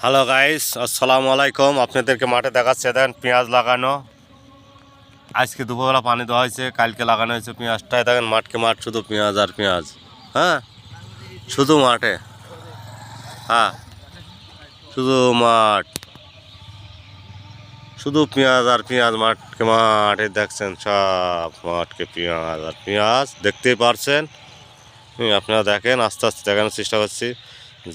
Hello guys, আসসালামু আলাইকুম। আপনাদেরকে মাঠে দেখাচ্ছে, দেখেন পেঁয়াজ লাগানো। আজকে দুপুরবেলা পানি দেওয়া হয়েছে, কালকে লাগানো হয়েছে পেঁয়াজটায়। দেখেন মাঠকে মাঠ, শুধু পেঁয়াজ আর পেঁয়াজ। হ্যাঁ, শুধু মাঠে। হ্যাঁ, শুধু মাঠ, শুধু পেঁয়াজ আর পেঁয়াজ। মাঠকে মাঠে দেখছেন, সব মাঠকে পেঁয়াজ আর পেঁয়াজ দেখতেই পারছেন। আপনারা দেখেন, আস্তে আস্তে দেখানোর চেষ্টা করছি।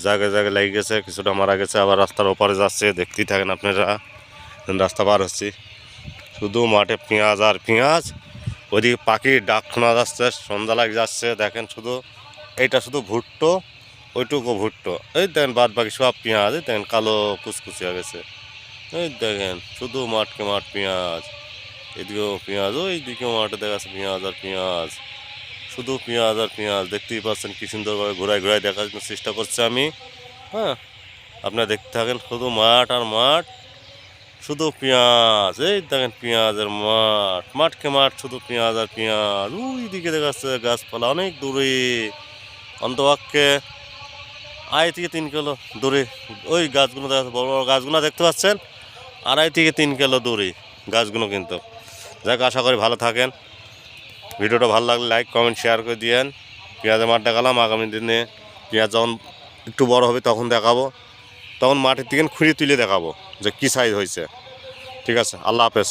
জায়গায় জায়গায় লেগে গেছে, কিছুটা মারা গেছে, আবার রাস্তার ওপারে যাচ্ছে। দেখতেই থাকেন আপনারা, রাস্তা পার হচ্ছি। শুধু মাঠে পেঁয়াজ আর পেঁয়াজ। ওইদিকে পাখির ডাক শোনা যাচ্ছে, সন্ধ্যা লাগে যাচ্ছে। দেখেন শুধু এইটা শুধু ভুট্টো, ওইটুকু ভুট্টো। এই দেখেন বাদ বাকি সব পেঁয়াজ। এই দেখেন কালো কুচকুচি হয়ে গেছে। এই দেখেন শুধু মাঠকে মাঠ পেঁয়াজ। এদিকেও পেঁয়াজ, ওই দিকেও মাঠে দেখা যাচ্ছে পেঁয়াজ আর পেঁয়াজ। শুধু পেঁয়াজ আর পেঁয়াজ। দেখতেই পাচ্ছেন কি সুন্দরভাবে ঘোরায় ঘোরায় দেখার চেষ্টা করছি আমি। হ্যাঁ, আপনারা দেখতে থাকেন, শুধু মাঠ আর মাঠ, শুধু পেঁয়াজ। এই দেখেন পেঁয়াজের মাঠ, মাঠকে মাঠ, শুধু পেঁয়াজ আর পেঁয়াজ। ওই দিকে দেখা যাচ্ছে গাছপালা অনেক দূরে, অন্তপক্ষে 2.5 থেকে 3 কিলো দূরে। ওই গাছগুলো দেখা যাচ্ছে, বড় বড় গাছগুলো দেখতে পাচ্ছেন, 2.5 থেকে 3 কিলো দূরে গাছগুলো। কিন্তু যাক, আশা করি ভালো থাকেন। ভিডিওটা ভালো লাগলে লাইক কমেন্ট শেয়ার করে দিয়েন। পেঁয়াজের মাঠ দেখালাম, আগামী দিনে পেঁয়াজ যখন একটু বড় হবে তখন দেখাবো। তখন মাঠের থেকে খুঁড়ে তুলে দেখাবো যে কী সাইজ হয়েছে। ঠিক আছে, আল্লাহ হাফেজ।